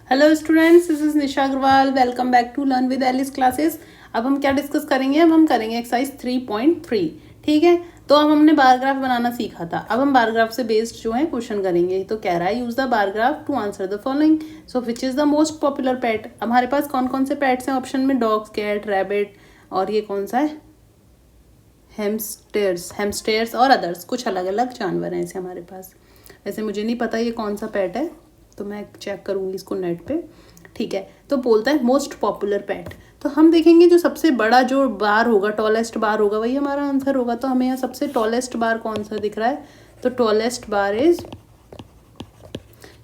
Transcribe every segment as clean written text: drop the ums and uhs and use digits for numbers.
Hello students, this is Nisha Agrawal. Welcome back to learn with Alice classes. अब हम क्या discuss करेंगे? अब हम करेंगे एक्सरसाइज 3.3। ठीक है, तो अब हमने बार ग्राफ बनाना सीखा था। अब हम बार ग्राफ से बेस्ड जो है क्वेश्चन करेंगे। तो कह रहा है use the bar graph to answer the following. So which is the most popular pet. हमारे पास कौन कौन से पेट्स हैं ऑप्शन में? डॉग्स, कैट, रैबिट और ये कौन सा है? हेमस्टेयर्स और अदर्स। कुछ अलग अलग जानवर हैं ऐसे हमारे पास। वैसे मुझे नहीं पता ये कौन सा पेट है, तो मैं चेक करूँगी इसको नेट पे। ठीक है, तो बोलता है मोस्ट पॉपुलर पेट। तो हम देखेंगे जो सबसे बड़ा जो बार होगा, टॉलेस्ट बार होगा, वही हमारा आंसर होगा। तो हमें यहाँ सबसे टॉलेस्ट बार कौन सा दिख रहा है? तो टॉलेस्ट बार इज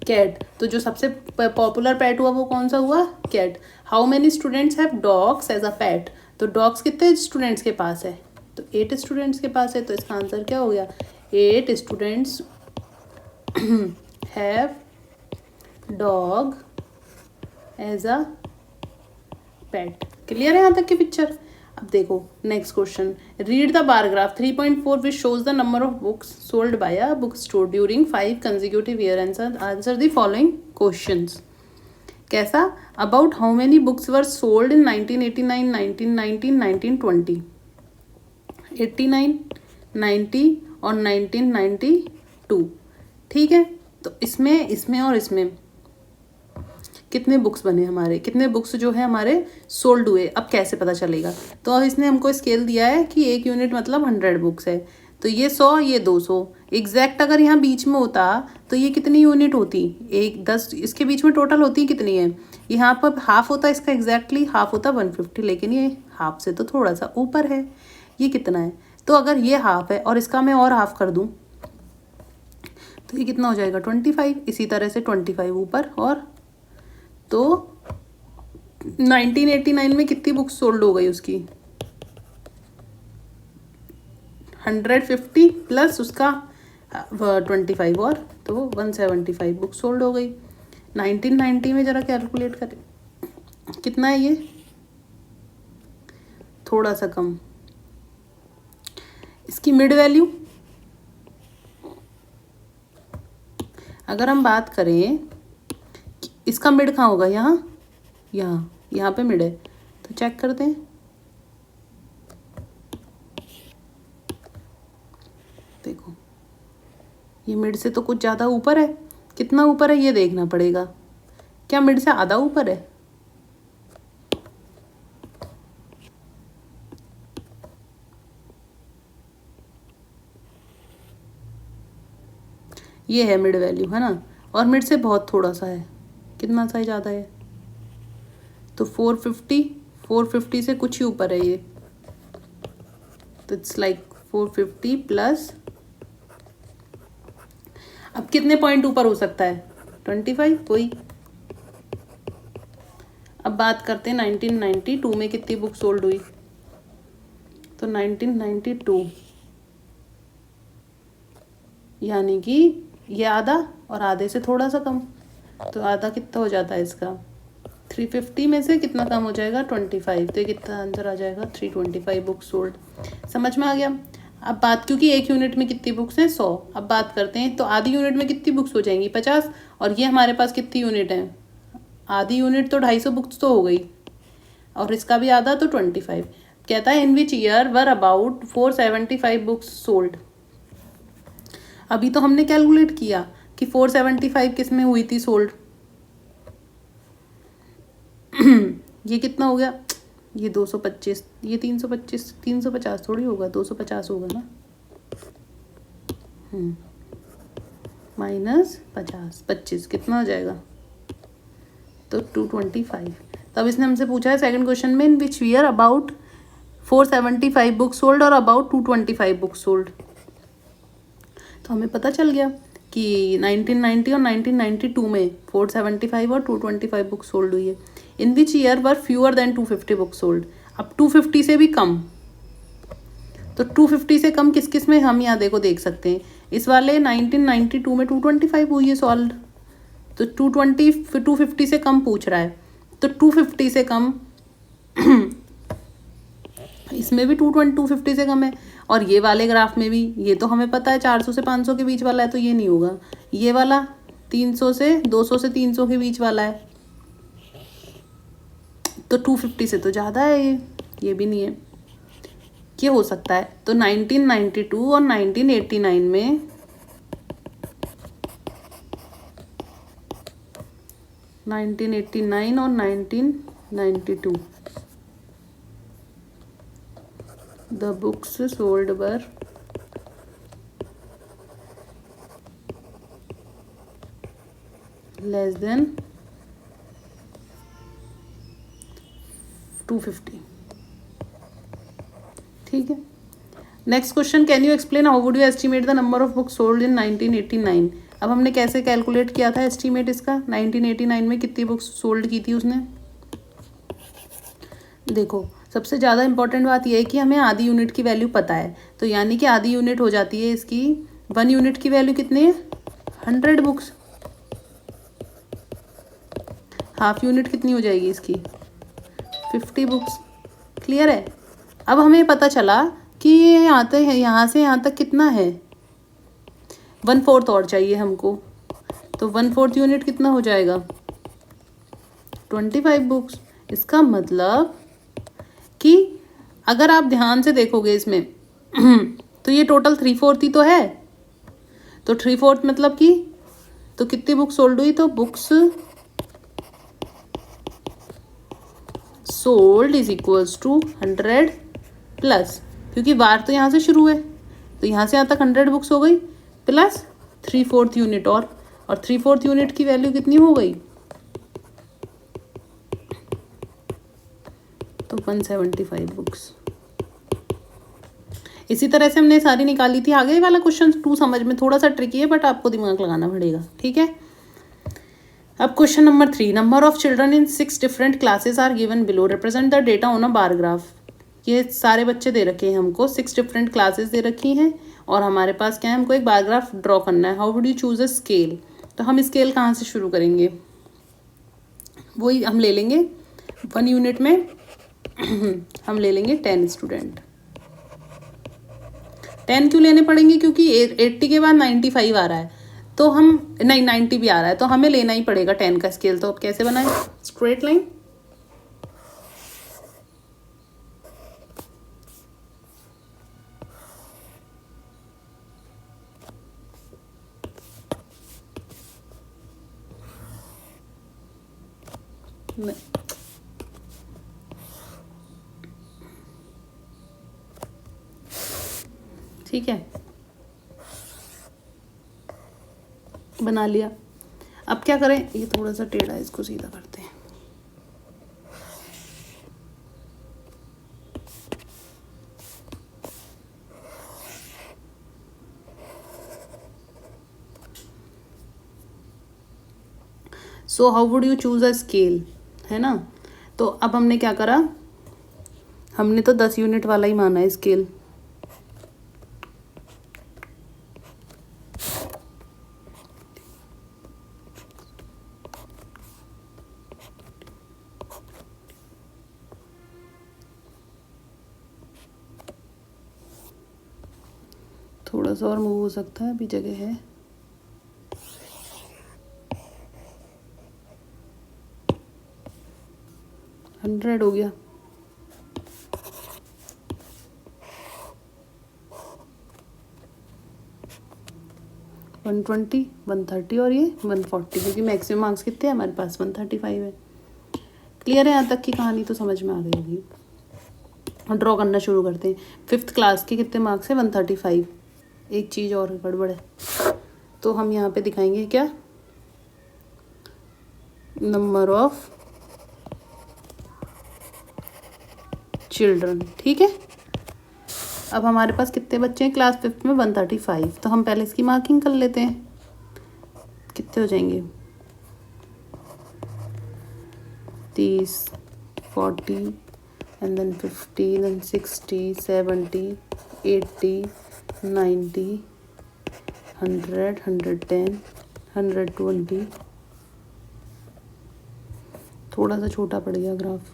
कैट। तो जो सबसे पॉपुलर पेट हुआ वो कौन सा हुआ? Cat. How many students have dogs as a pet. तो डॉग्स कितने स्टूडेंट्स के पास है? तो 8 स्टूडेंट्स के पास है। तो इसका आंसर क्या हो गया? 8 students have dog as a pet. Clear है यहाँ तक की पिक्चर? अब देखो next question. Read the bar graph 3.4 which shows the number of books sold by a book store during 5 consecutive year. Answer the following questions. कैसा? About how many books were sold in 1989, 1919, 1920। 89, 90 और 1992। ठीक है, तो इसमें इसमें और इसमें कितने बुक्स बने हमारे, कितने बुक्स जो है हमारे सोल्ड हुए। अब कैसे पता चलेगा? तो अब इसने हमको स्केल दिया है कि 1 यूनिट मतलब 100 बुक्स है। तो ये 100, ये 200। एग्जैक्ट अगर यहाँ बीच में होता तो ये कितनी यूनिट होती? 1, 10। इसके बीच में टोटल होती कितनी है? यहाँ पर हाफ होता, इसका एग्जैक्टली हाफ होता 150, लेकिन ये हाफ से तो थोड़ा सा ऊपर है। ये कितना है? तो अगर ये हाफ है और इसका मैं और हाफ कर दूँ तो ये कितना हो जाएगा? 25। इसी तरह से 25 ऊपर। और तो 1989 में कितनी बुक्स सोल्ड हो गई उसकी? 150 प्लस उसका 25 और तो 175 बुक्स सोल्ड हो गई। 1990 में जरा कैलकुलेट करें कितना है ये? थोड़ा सा कम। इसकी मिड वैल्यू अगर हम बात करें, इसका मिड कहाँ होगा? यहाँ पे मिड है। तो चेक करते हैं। देखो ये मिड से तो कुछ ज़्यादा ऊपर है। कितना ऊपर है ये देखना पड़ेगा। क्या मिड से आधा ऊपर है? ये है मिड वैल्यू, है ना? और मिड से बहुत थोड़ा सा है। कितना सा ज़्यादा है? तो 450 से कुछ ही ऊपर है ये। तो इट्स लाइक 450 प्लस, अब कितने पॉइंट ऊपर हो सकता है? 25 कोई। अब बात करते हैं 1992 में कितनी बुक सोल्ड हुई। तो 1992 यानी कि ये आधा और आधे से थोड़ा सा कम। तो आधा कितना हो जाता है इसका? 350 में से कितना कम हो जाएगा? 25। तो ये कितना आंसर आ जाएगा? 325 बुक्स सोल्ड। समझ में आ गया? अब बात, क्योंकि 1 यूनिट में कितनी बुक्स हैं? 100। अब बात करते हैं तो आधी यूनिट में कितनी बुक्स हो जाएंगी? 50। और ये हमारे पास कितनी यूनिट है? आधी यूनिट तो 250 बुक्स तो हो गई, और इसका भी आधा तो 25। कहता है in which year were about 475 books sold. अभी तो हमने कैलकुलेट किया कि 475 किस में हुई थी सोल्ड। ये कितना हो गया? ये 225, ये 325, 350 थोड़ी होगा, 250 होगा ना। माइनस 50, 25 कितना हो जाएगा? तो 225। तब इसने हमसे पूछा है सेकंड क्वेश्चन में, in which year about 475 books sold और अबाउट 225 बुक्स सोल्ड। तो हमें पता चल गया कि 1990 और 1992 में 475 और 225 बुक्स सोल्ड हुई है। In which year were fewer than 250 books sold. अब 250 से भी कम, तो 250 से कम किस किस में हम यहाँ देखो देख सकते हैं। इस वाले 1992 में 225 हुई है सॉल्व। तो 250 से कम पूछ रहा है, तो 250 से कम इसमें भी 250 से कम है। और ये वाले ग्राफ में भी, ये तो हमें पता है 400 से 500 के बीच वाला है, तो ये नहीं होगा। ये वाला 300 से 200 से 300 के बीच वाला है, तो 250 से तो ज़्यादा है ये भी नहीं है। ये हो सकता है। तो 1992 और 1989 में 1989 और 1992 the books sold were less than 250। ठीक है। Next question, can you explain how would you estimate the number of books sold in 1989। अब हमने कैसे कैलकुलेट किया था एस्टीमेट इसका, 1989 में कितनी बुक्स सोल्ड की थी उसने। देखो सबसे ज़्यादा इंपॉर्टेंट बात यह है कि हमें आधी यूनिट की वैल्यू पता है, तो यानी कि आधी यूनिट हो जाती है इसकी, 1 यूनिट की वैल्यू कितनी है 100 बुक्स, हाफ यूनिट कितनी हो जाएगी इसकी 50 बुक्स। क्लियर है। अब हमें पता चला कि ये आते हैं यहाँ से यहाँ तक कितना है 1/4 और चाहिए हमको, तो 1/4 यूनिट कितना हो जाएगा 25 बुक्स। इसका मतलब कि अगर आप ध्यान से देखोगे इसमें तो ये टोटल 3/4 ही तो है, तो 3/4 मतलब कि तो कितनी बुक्स सोल्ड हुई, तो books sold is equals to 100 plus, क्योंकि बार तो यहाँ से शुरू है तो यहाँ से यहाँ तक 100 बुक्स हो गई प्लस 3/4 यूनिट और 3/4 यूनिट की वैल्यू कितनी हो गई, तो 175 बुक्स। इसी तरह से हमने सारी निकाली थी। आगे वाला क्वेश्चन 2 समझ में थोड़ा सा ट्रिकी है बट आपको दिमाग लगाना पड़ेगा। ठीक है। अब question number 3, number of children in 6 different classes are given below, represent the data on a bar graph. ये सारे बच्चे दे रखे हैं हमको, 6 डिफरेंट क्लासेस दे रखी हैं और हमारे पास क्या है, हमको एक बार ग्राफ ड्रॉ करना है। How would you choose a scale. तो हम स्केल कहाँ से शुरू करेंगे, वही हम ले लेंगे 1 यूनिट में हम ले लेंगे 10 स्टूडेंट। 10 क्यों लेने पड़ेंगे, क्योंकि 80 के बाद 95 आ रहा है, तो हम नहीं 90 भी आ रहा है, तो हमें लेना ही पड़ेगा 10 का स्केल। तो अब कैसे बनाए, स्ट्रेट लाइन, ठीक है बना लिया। अब क्या करें, ये थोड़ा सा टेढ़ा है, इसको सीधा करते हैं। So how would you choose a scale, है ना। तो अब हमने क्या करा, हमने तो 10 यूनिट वाला ही माना है स्केल। थोड़ा सा और मूव हो सकता है, अभी जगह है। $100 हो गया। $120, $130 और ये $140, क्योंकि मैक्सिमम मार्क्स कितने हैं हमारे पास 135 है। क्लियर है, यहाँ तक की कहानी तो समझ में आ गई होगी। ड्रॉ करना शुरू करते हैं। 5th क्लास के कितने मार्क्स है 135। एक चीज़ और गड़बड़ है, तो हम यहाँ पे दिखाएंगे क्या, नंबर ऑफ चिल्ड्रन। ठीक है। अब हमारे पास कितने बच्चे हैं क्लास 5th में 135, तो हम पहले इसकी मार्किंग कर लेते हैं। कितने हो जाएंगे 30, 40 एंड देन 50 देन 60 70 80 90 100 110 120। थोड़ा सा छोटा पड़ गया ग्राफ।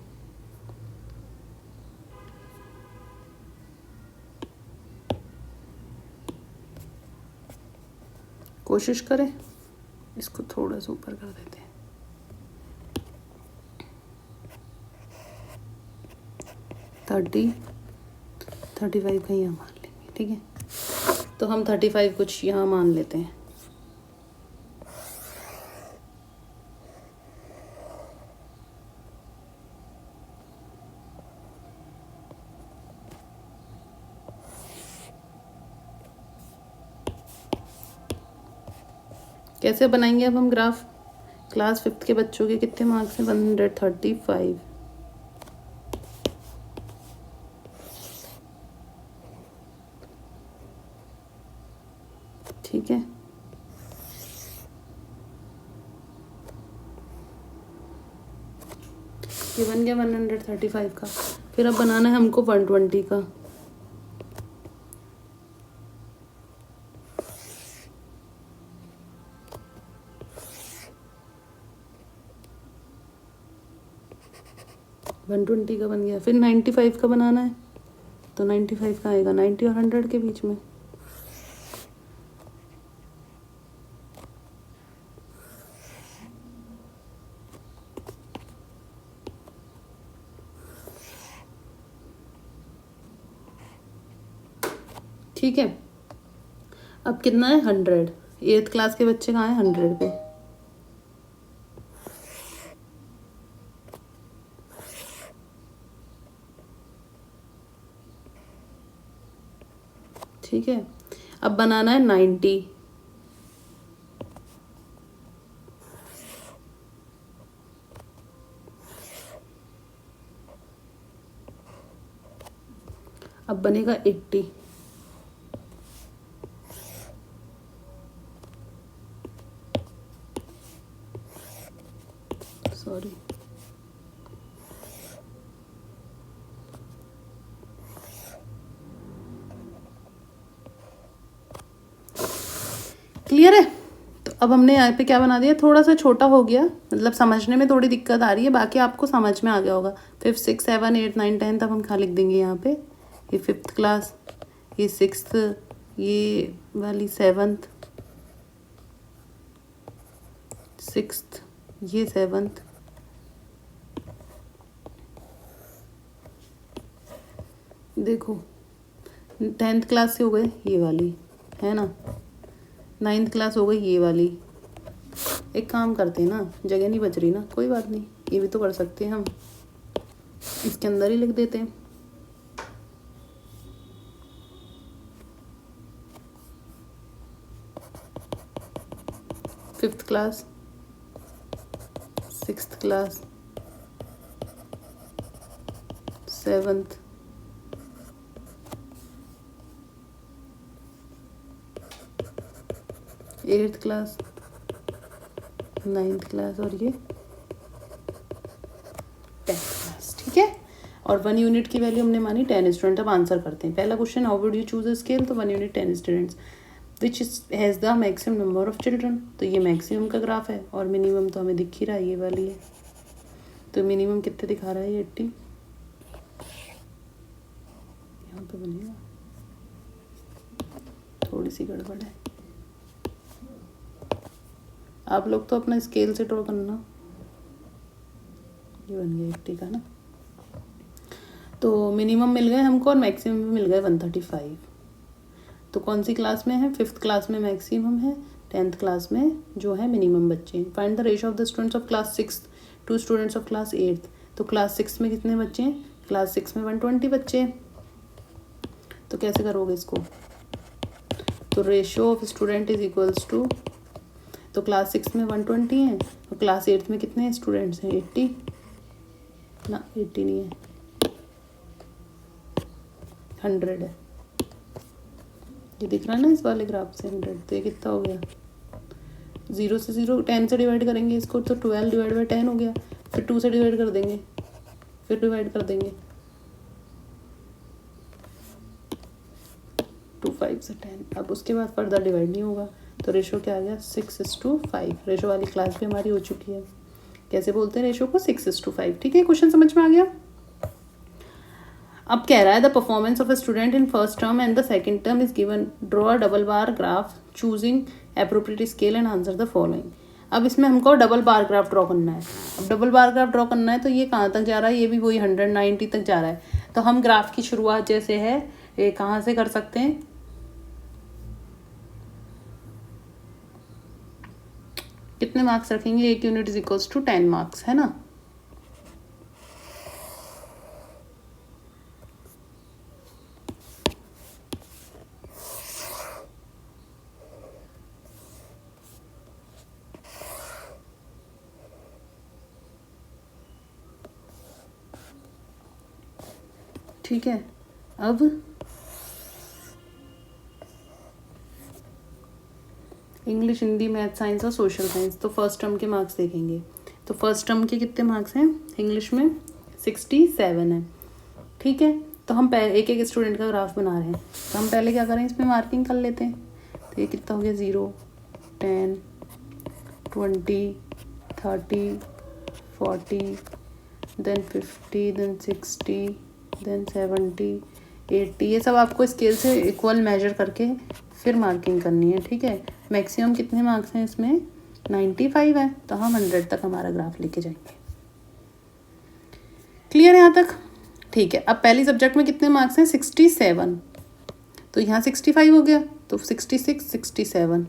कोशिश करें, इसको थोड़ा सा ऊपर कर देते हैं। 35 का यहाँ मान लेंगे, ठीक है। तो हम 35 कुछ यहाँ मान लेते हैं। कैसे बनाएंगे अब हम ग्राफ? क्लास 5th के बच्चों के कितने मार्क्स हैं? 135, ठीक है। ये बन गया 135 का। फिर अब बनाना है हमको 120 का। वन 120 का बन गया। फिर 95 का बनाना है, तो 95 का आएगा 90 और 100 के बीच में। ठीक है। अब कितना है? 100। 8th क्लास के बच्चे कहाँ हैं? 100 पे। ठीक है। अब बनाना है 90। अब बनेगा 80। सॉरी, क्लियर है? तो अब हमने यहाँ पे क्या बना दिया, थोड़ा सा छोटा हो गया, मतलब समझने में थोड़ी दिक्कत आ रही है, बाकी आपको समझ में आ गया होगा। 5th 6th 7 8 9 10 तब हम कहाँ लिख देंगे यहाँ पे? ये 5th क्लास, ये 6th, ये वाली 7th, 6th, ये 7th, देखो 10th क्लास से हो गए ये वाली, है ना। 9th क्लास हो गई ये वाली। एक काम करते हैं ना, जगह नहीं बच रही ना, कोई बात नहीं, ये भी तो कर सकते हैं हम, इसके अंदर ही लिख देते हैं। Fifth class, 6th class, 7th, 8th class, 9th class और ये 10th क्लास, ठीक है। और 1 यूनिट की वैल्यू हमने मानी 10 स्टूडेंट। अब आंसर करते हैं। पहला question, how would you choose a scale? तो 1 unit 10 students which has the maximum number of children. तो ये मैक्सिमम का ग्राफ है और मिनिमम तो हमें दिख ही रहा है, ये वाली है। तो मिनिमम कितने दिखा रहा है? ये 80 यहाँ पे बनेगा, थोड़ी सी गड़बड़ है। आप लोग तो अपना स्केल से ड्रॉ करना। ये बन गया 80 का ना। तो मिनिमम मिल गए हमको और मैक्सिमम भी मिल गए 135। तो कौन सी क्लास में है? 5th क्लास में मैक्सिमम है, 10th क्लास में जो है मिनिमम बच्चे हैं। Find the ratio of the students of class 6 to students of class 8th। तो क्लास 6 में कितने बच्चे हैं? क्लास 6 में 120 बच्चे हैं। तो कैसे करोगे इसको? तो ratio of student is equals to, तो क्लास 6 में 120 हैं और क्लास 8th में कितने स्टूडेंट्स हैं? 80 ना, 80 नहीं है, 100 है। ये दिख रहा है ना इस वाले ग्राफ से 100। तो ये कितना हो गया? 0 से 0, 10 से डिवाइड करेंगे इसको तो 12 डिवाइड बाई 10 हो गया। फिर 2 से डिवाइड कर देंगे, फिर डिवाइड कर देंगे, 2 5 से 10। अब उसके बाद फर्दर डिवाइड नहीं होगा। तो रेशो क्या आ गया? 6:5। रेशो वाली क्लास भी हमारी हो चुकी है। कैसे बोलते हैं रेशो को? 6:5। ठीक है, क्वेश्चन समझ में आ गया। अब कह रहा है the performance of a student in first term and the second term is given, draw a double bar graph choosing appropriate scale and answer the following. अब इसमें हमको डबल बार ग्राफ ड्रॉ करना है। अब डबल बार ग्राफ ड्रॉ करना है तो ये कहाँ तक जा रहा है, ये भी वही 190 तक जा रहा है। तो हम ग्राफ की शुरुआत जैसे है ये कहाँ से कर सकते हैं, कितने मार्क्स रखेंगे, 1 unit is equals to 10 marks, है ना। ठीक है, अब इंग्लिश, हिंदी, मैथ, साइंस और सोशल साइंस, तो फर्स्ट टर्म के मार्क्स देखेंगे। तो फर्स्ट टर्म के कितने मार्क्स हैं, इंग्लिश में 67 है। ठीक है, तो हम पहले एक एक स्टूडेंट का ग्राफ बना रहे हैं, तो हम पहले क्या करें, इसमें मार्किंग कर लेते हैं। तो ये कितना हो गया, 0, 10, 20, 30, 40, देन 50, देन 60, देन 70, 80, ये सब आपको स्केल से इक्वल मेजर करके फिर मार्किंग करनी है। ठीक है, मैक्सिमम कितने मार्क्स हैं इसमें, 95 है, तो हम 100 तक हमारा ग्राफ लेके जाएंगे। क्लियर है यहाँ तक। ठीक है, अब पहली सब्जेक्ट में कितने मार्क्स हैं, 67, तो यहाँ 65 हो गया, तो 66, 67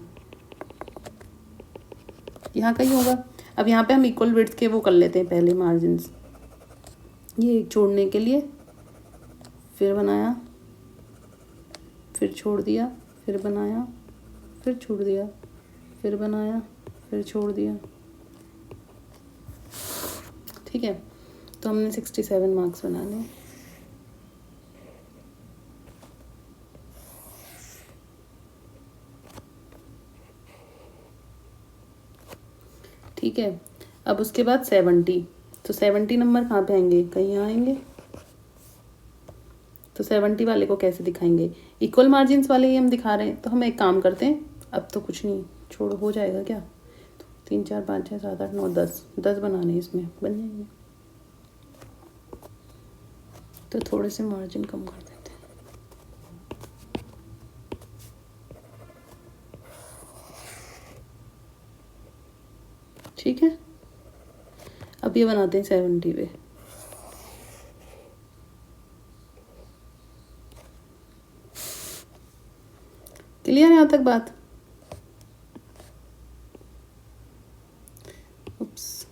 यहाँ का ही होगा। अब यहाँ पे हम इक्वल विड्थ के वो कर लेते हैं पहले मार्जिन्स, ये एक छोड़ने के लिए, फिर बनाया, फिर छोड़ दिया, फिर बनाया, फिर छोड़ दिया, फिर बनाया, फिर छोड़ दिया। ठीक है, तो हमने 67 मार्क्स बना लिए। ठीक है, अब उसके बाद 70, तो 70 नंबर कहाँ पे आएंगे, कहीं यहाँ आएंगे। तो 70 वाले को कैसे दिखाएंगे, इक्वल मार्जिन्स वाले ही हम दिखा रहे हैं। तो हम एक काम करते हैं, अब तो कुछ नहीं, छोड़ो, हो जाएगा क्या, 3, 4, 5, 6, 7, 8, 9, 10 बनाने इसमें बन जाएंगे। तो थोड़े से मार्जिन कम कर देते हैं। ठीक है, अब ये बनाते हैं 70 पे। क्लियर है यहाँ तक बात। उप्स,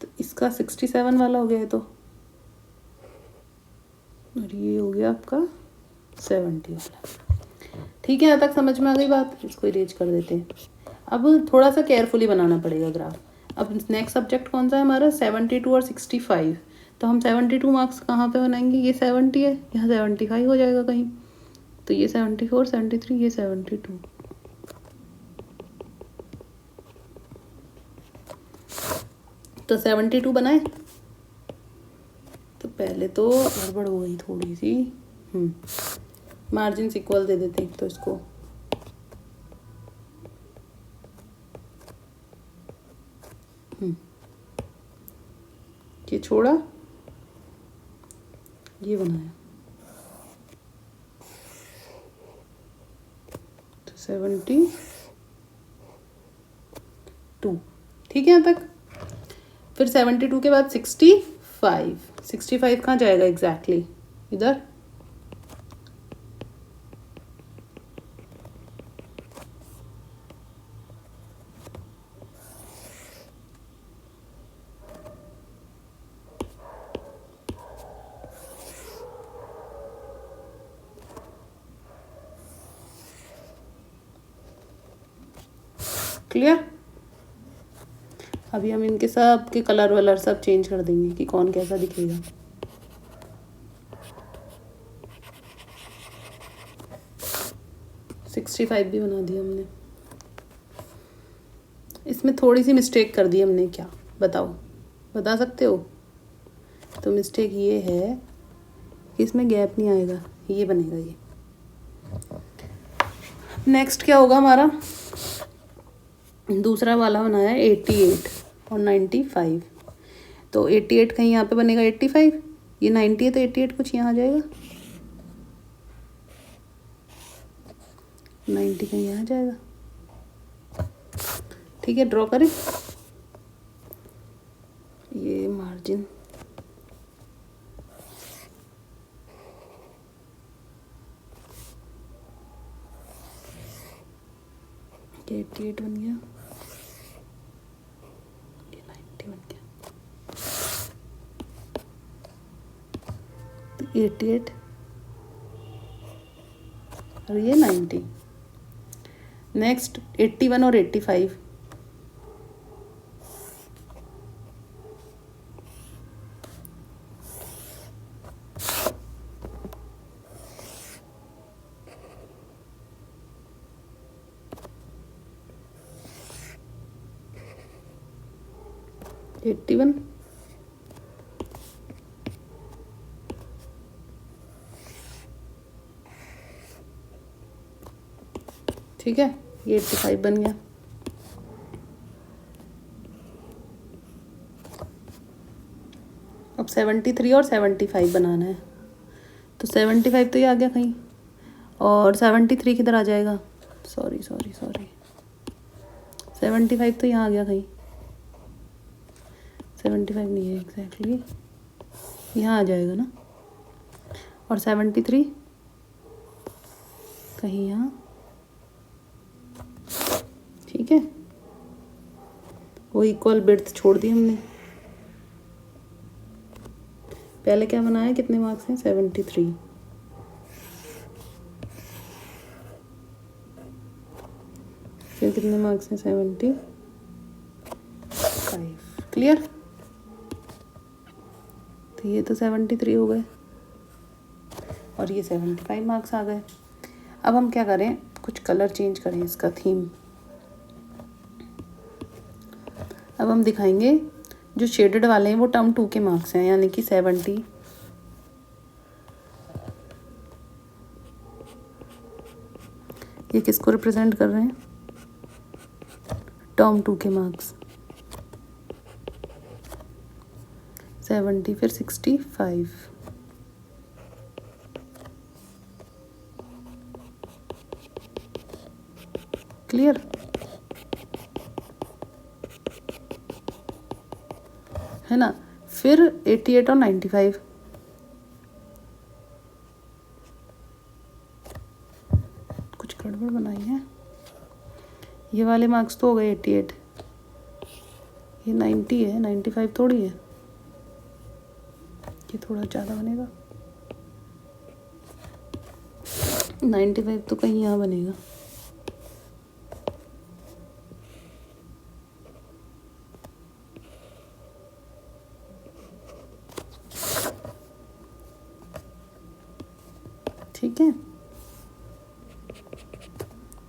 तो इसका 67 वाला हो गया है, तो और ये हो गया आपका 70 वाला। ठीक है, यहाँ तक समझ में आ गई बात, इसको इरेज कर देते हैं। अब थोड़ा सा केयरफुली बनाना पड़ेगा ग्राफ। अब नेक्स्ट सब्जेक्ट कौन सा है हमारा, 72 और 65, तो हम 72 मार्क्स कहाँ पे बनाएंगे, ये 70 है, यहाँ 75 हो जाएगा कहीं, तो ये 74, 73, ये 72। तो 72 बनाए, तो पहले तो गड़बड़ हो गई थोड़ी सी, मार्जिन इक्वल दे देते हैं तो इसको, ये छोड़ा, ये बनाया, तो 72। ठीक है यहाँ तक। फिर 72 के बाद 65 कहाँ जाएगा एग्जैक्टली, इधर। क्लियर। अभी हम इनके सब के कलर वलर सब चेंज कर देंगे कि कौन कैसा दिखेगा। सिक्सटी 65 भी बना दिया हमने। इसमें थोड़ी सी मिस्टेक कर दी हमने, क्या बताओ, बता सकते हो। तो मिस्टेक ये है कि इसमें गैप नहीं आएगा, ये बनेगा ये। नेक्स्ट क्या होगा हमारा, दूसरा वाला बनाया 88 और 95, तो 88 कहीं यहाँ पे बनेगा 85, ये 90 है तो 88 कुछ यहाँ आ जाएगा, 90 कहीं आ जाएगा। ठीक है, ड्रॉ करें ये मार्जिन। ये 88 बन गया, ये 90 बन गया, तो 88 और ये 90। नेक्स्ट 81 और 85, वन, ठीक है, ये 85 बन गया। अब 73 और 75 बनाना है, तो 75 तो ये आ गया कहीं, और 73 किधर आ जाएगा, सॉरी 75 तो यहाँ आ गया कहीं, 75 नहीं है एग्जैक्टली, यहाँ आ जाएगा ना, और 73 कहीं यहाँ, ठीक है। वो इक्वल बिर्थ छोड़ दी हमने। पहले क्या बनाया, कितने मार्क्स हैं, 73, फिर कितने मार्क्स हैं, 75। क्लियर, तो ये तो 73 हो गए और ये 75 मार्क्स आ गए। अब हम क्या करें, कुछ कलर चेंज करें इसका थीम। अब हम दिखाएंगे जो शेडेड वाले हैं वो टर्म 2 के मार्क्स हैं, यानी कि 70। ये किसको रिप्रेजेंट कर रहे हैं, टर्म 2 के मार्क्स, 70 फिर 65। क्लियर, है ना। फिर 88 और 95, कुछ गड़बड़ बनाई है, ये वाले मार्क्स तो हो गए 88, ये 90 है, 95 थोड़ी है, ये थोड़ा ज़्यादा बनेगा, 95 तो कहीं यहाँ बनेगा। ठीक है,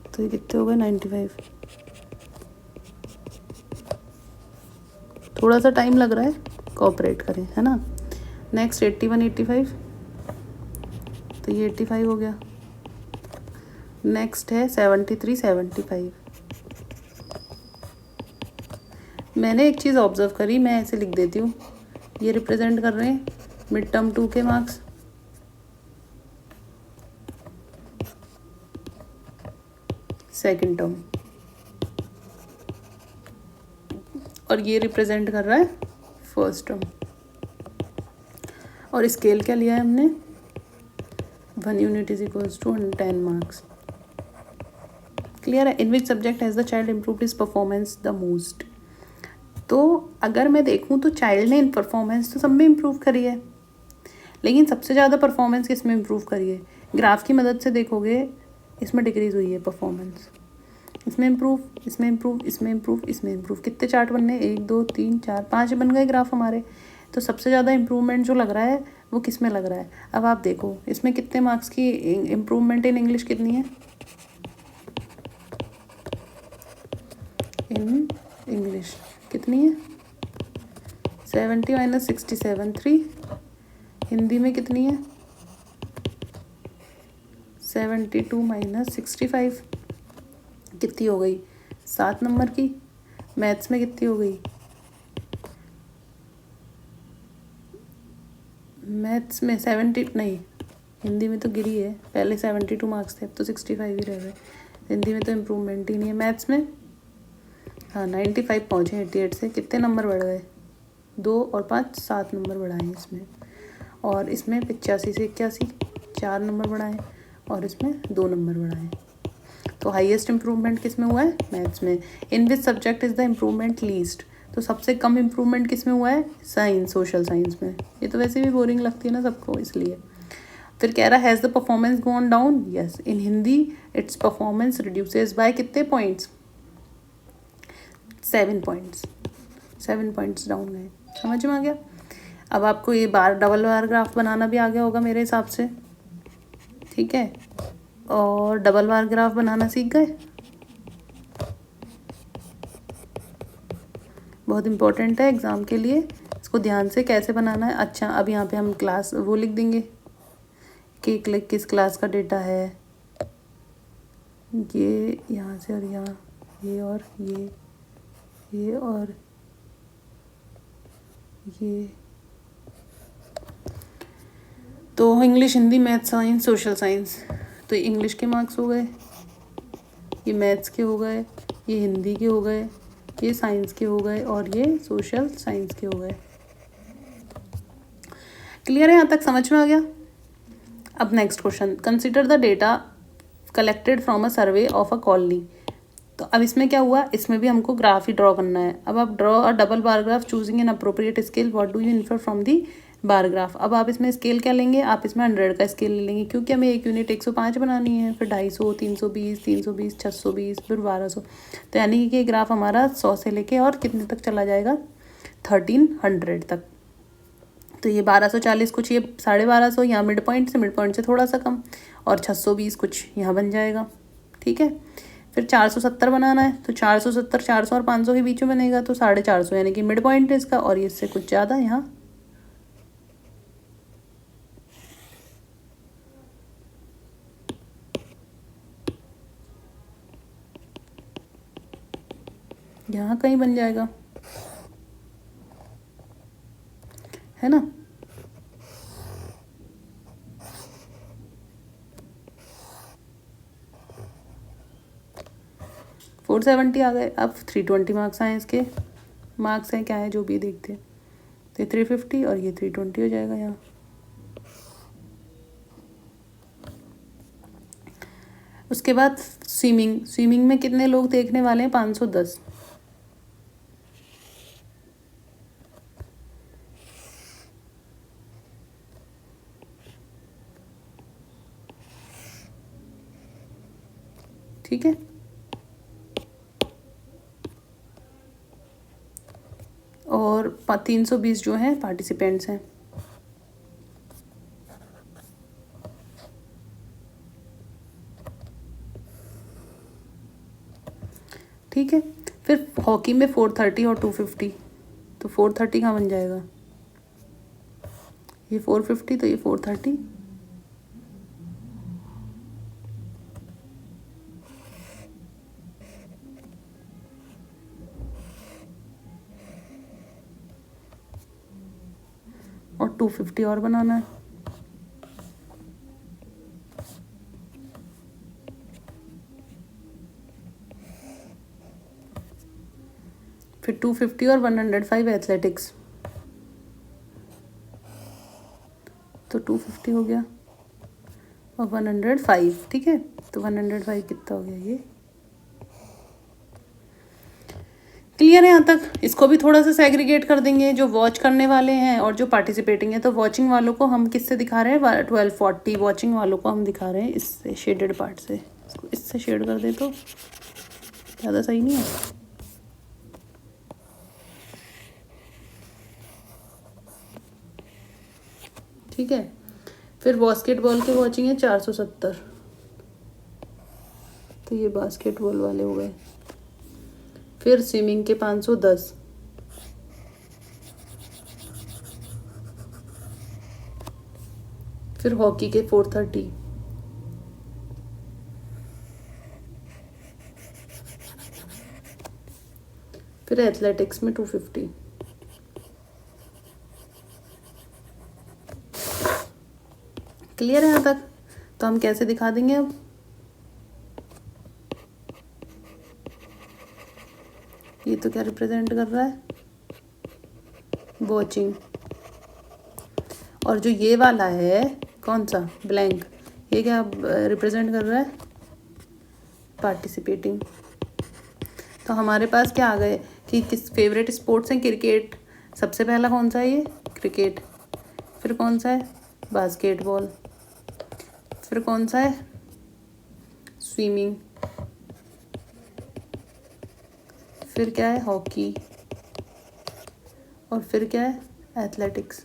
तो ये कितने हो गए, 95। थोड़ा सा टाइम लग रहा है, कोऑपरेट करें, है ना। नेक्स्ट 81 85, तो ये 85 हो गया। नेक्स्ट है 73 75। मैंने एक चीज़ ऑब्जर्व करी, मैं ऐसे लिख देती हूँ, ये रिप्रेजेंट कर रहे हैं मिड टर्म 2 के मार्क्स, सेकंड टर्म, और ये रिप्रेजेंट कर रहा है फर्स्ट टर्म। और स्केल क्या लिया है हमने, 1 unit is equals to 10 marks. Clear है। In which subject has the child improved his performance the most. तो अगर मैं देखूँ तो चाइल्ड ने परफॉर्मेंस तो सब में इम्प्रूव करी है, लेकिन सबसे ज़्यादा परफॉर्मेंस किस में इम्प्रूव करी है, ग्राफ की मदद से देखोगे इसमें डिक्रीज हुई है परफॉर्मेंस, इसमें इम्प्रूव, इसमें इम्प्रूव, इसमें इम्प्रूव, इसमें इम्प्रूव। कितने चार्ट बनने, 1 2 3 4 5 बन गए ग्राफ हमारे। तो सबसे ज़्यादा इम्प्रूवमेंट जो लग रहा है वो किस में लग रहा है। अब आप देखो इसमें कितने मार्क्स की इम्प्रूवमेंट इन इंग्लिश कितनी है, इन इंग्लिश कितनी है, 70 माइनस 67 3। हिंदी में कितनी है, 72 माइनस 65, कितनी हो गई, 7 नंबर की। मैथ्स में कितनी हो गई, मैथ्स में 70 नहीं, हिंदी में तो गिरी है, पहले 72 मार्क्स थे, अब तो 65 ही रह गए। हिंदी में तो इम्प्रूवमेंट ही नहीं है। मैथ्स में हाँ 95 पहुँचे 88 से। कितने नंबर बढ़ गए? 2 और 5 7 नंबर बढ़ाए इसमें। और इसमें 85 से 81 4 नंबर बढ़ाए और इसमें 2 नंबर बढ़ाए। तो हाईएस्ट इम्प्रूवमेंट किस में हुआ है? मैथ्स में। In which subject is the improvement least? तो सबसे कम इम्प्रूवमेंट किस में हुआ है? साइंस, सोशल साइंस में। ये तो वैसे भी बोरिंग लगती है ना सबको, इसलिए। फिर कह रहा है has the performance gone down? Yes, in Hindi its performance reduces by कितने पॉइंट्स? 7 पॉइंट्स। 7 पॉइंट्स डाउन गए। समझ में आ गया? अब आपको ये डबल बार ग्राफ बनाना भी आ गया होगा मेरे हिसाब से, ठीक है। और डबल बार ग्राफ बनाना सीख गए। बहुत इंपॉर्टेंट है एग्ज़ाम के लिए, इसको ध्यान से कैसे बनाना है। अच्छा, अब यहाँ पे हम क्लास वो लिख देंगे कि किस क्लास का डेटा है। ये यहाँ से और यहाँ, ये और ये और ये। तो English, Hindi, math, science, social science. तो इंग्लिश के मार्क्स हो गए, ये मैथ्स के हो गए, ये हिंदी के हो गए, ये साइंस के हो गए और ये सोशल साइंस के हो गए। क्लियर है? यहाँ तक समझ में आ गया? अब next question, consider the data collected from a survey of a colony. तो अब इसमें क्या हुआ? इसमें भी हमको ग्राफ ही ड्रॉ करना है। अब आप draw a double bar graph choosing an appropriate scale, what do you infer from the bar graph. अब आप इसमें स्केल क्या लेंगे? आप इसमें 100 का स्केल ले लेंगे, क्योंकि हमें एक यूनिट 105 बनानी है, फिर 250, 320, 320, 620, फिर 1200। तो यानी कि ग्राफ हमारा 100 से लेके और कितने तक चला जाएगा? 1300 तक। तो ये 1240 कुछ, ये 1250 यहाँ मिड पॉइंट से थोड़ा सा कम, और 620 कुछ यहाँ बन जाएगा, ठीक है। फिर 470 बनाना है, तो 470 400 और 500 के बीच में बनेगा, तो 450 यानी कि मिड पॉइंट है इसका, और इससे कुछ ज़्यादा यहाँ कहीं बन जाएगा, है ना। फोर 470 आ गए। अब 320 मार्क्स आए इसके। मार्क्स हैं क्या है जो भी देखते हैं, तो ये 350 और ये 320 हो जाएगा यहाँ। उसके बाद स्विमिंग में कितने लोग देखने वाले हैं? 510। ठीक है, और 320 जो हैं पार्टिसिपेंट्स हैं। ठीक है, फिर हॉकी में 430 और 250, तो 430 कहाँ बन जाएगा? ये 450 तो ये 430। और 250 और बनाना है। फिर 250 और 105 एथलेटिक्स, तो 250 हो गया और 105, ठीक है। तो 105 कितना हो गया? ये क्लियर है यहाँ तक? इसको भी थोड़ा सा सेग्रीगेट कर देंगे, जो वॉच करने वाले हैं और जो पार्टिसिपेटिंग है। तो वॉचिंग वालों को हम किससे दिखा रहे हैं? 1240 वॉचिंग वालों को हम दिखा रहे हैं इससे, शेडेड पार्ट से। इसको इससे शेड कर दे तो ज़्यादा सही नहीं है। ठीक है, फिर बास्केटबॉल के वॉचिंग है 470, तो ये बास्केटबॉल वाले हो गए। फिर स्विमिंग के 510, फिर हॉकी के 430, फिर एथलेटिक्स में 250। क्लियर है यहाँ तक? तो हम कैसे दिखा देंगे अब? ये तो क्या रिप्रेजेंट कर रहा है, वॉचिंग। और जो ये वाला है कौन सा, ब्लैंक, ये क्या रिप्रेजेंट कर रहा है, पार्टिसिपेटिंग। तो हमारे पास क्या आ गए कि किस फेवरेट स्पोर्ट्स हैं, क्रिकेट। सबसे पहला कौन सा है, ये क्रिकेट। फिर कौन सा है, बास्केटबॉल। फिर कौन सा है, स्विमिंग। फिर क्या है, हॉकी। और फिर क्या है, एथलेटिक्स।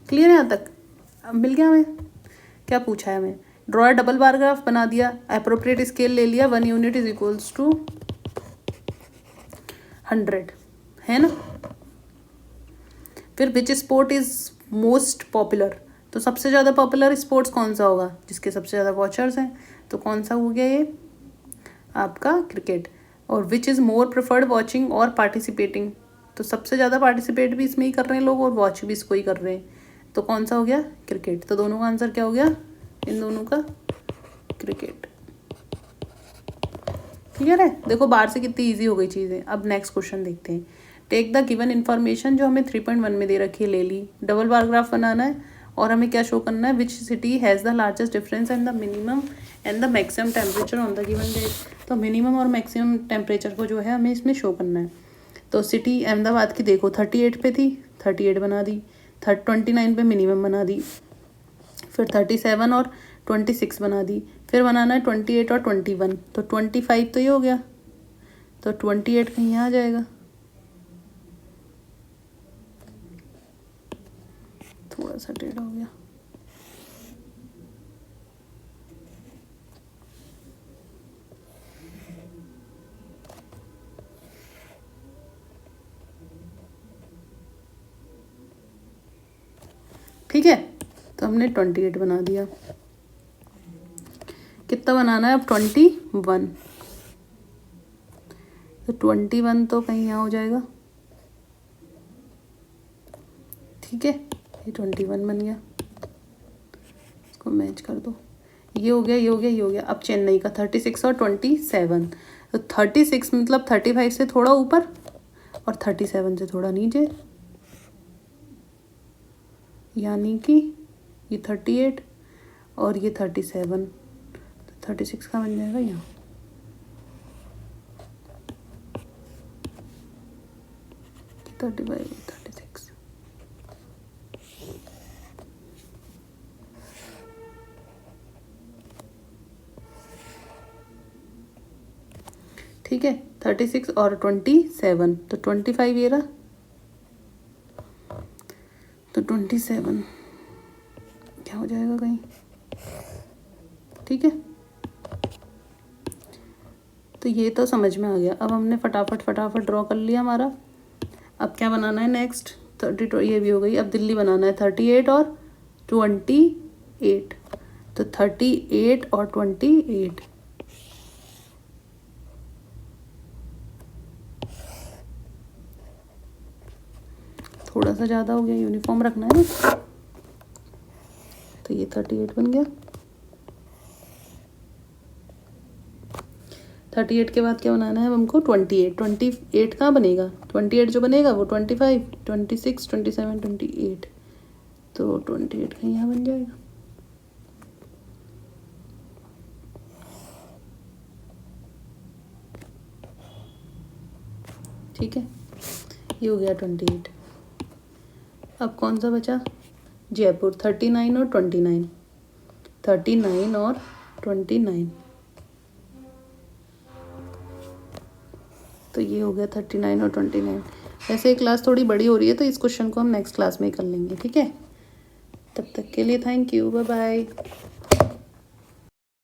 क्लियर है यहाँ तक, अब मिल गया हमें। क्या पूछा है हमें, ड्रॉ डबल बार ग्राफ बना दिया, अप्रोप्रिएट स्केल ले लिया, 1 यूनिट इज इक्वल्स टू 100, है ना। फिर which sport is most popular, तो सबसे ज़्यादा पॉपुलर स्पोर्ट्स कौन सा होगा, जिसके सबसे ज़्यादा वॉचर्स हैं, तो कौन सा हो गया ये आपका क्रिकेट। और which is more preferred watching और पार्टिसिपेटिंग, तो सबसे ज़्यादा पार्टिसिपेट भी इसमें ही कर रहे हैं लोग और वॉच भी इसको ही कर रहे हैं, तो कौन सा हो गया, क्रिकेट। तो दोनों का आंसर क्या हो गया, इन दोनों का क्रिकेट। क्लियर है, देखो बाहर से कितनी इजी हो गई चीज़ें। अब नेक्स्ट क्वेश्चन देखते हैं। टेक द गिवन इन्फॉर्मेशन, जो हमें 3.1 में दे रखी है ले ली, डबल बार ग्राफ बनाना है और हमें क्या शो करना है, which city has the largest difference and the minimum and the maximum temperature on the given date. तो मिनिमम और मैक्सिमम टेम्परेचर को जो है हमें इसमें शो करना है। तो सिटी अहमदाबाद की देखो 38 पे थी, 38 बना दी, 29 पे मिनिमम बना दी, फिर 37 और 26 बना दी, फिर बनाना है 28 और 21, तो 25 तो ये हो गया, तो 28 कहीं यहाँ आ जाएगा, थोड़ा सा टेढ़ा हो गया। ठीक है, तो हमने 28 बना दिया। कितना बनाना है अब, 21, तो 21 तो कहीं यहाँ हो जाएगा, ठीक है, ये 21 बन गया, इसको मैच कर दो, ये हो गया, ये हो गया, ये हो गया। अब चेन्नई का 36 और 27, तो 36 मतलब 35 से थोड़ा ऊपर और 37 से थोड़ा नीचे, यानी कि ये 38 और ये 37, तो 36 का बन जाएगा यहाँ, तो 36। ठीक है, 36 और 27, तो 25 ये रहा, तो 27 क्या हो जाएगा कहीं, ठीक है। तो ये तो समझ में आ गया। अब हमने फटाफट ड्रॉ कर लिया हमारा। अब क्या बनाना है नेक्स्ट, 32 ये भी हो गई। अब दिल्ली बनाना है 38 और 28, तो 38 और 28, थोड़ा सा ज़्यादा हो गया, यूनिफॉर्म रखना है ना, तो ये 38 बन गया। 38 के बाद क्या बनाना है हमको, 28 कहाँ बनेगा, 28 जो बनेगा वो 25, 26, 27, 28, तो 28 कहीं यहाँ बन जाएगा, ठीक है, ये हो गया 28। अब कौन सा बचा, जयपुर 39 और 29, 39 और 29, तो ये हो गया 39 और 29। वैसे ये क्लास थोड़ी बड़ी हो रही है, तो इस क्वेश्चन को हम नेक्स्ट क्लास में कर लेंगे, ठीक है। तब तक के लिए थैंक यू, बाय बाय।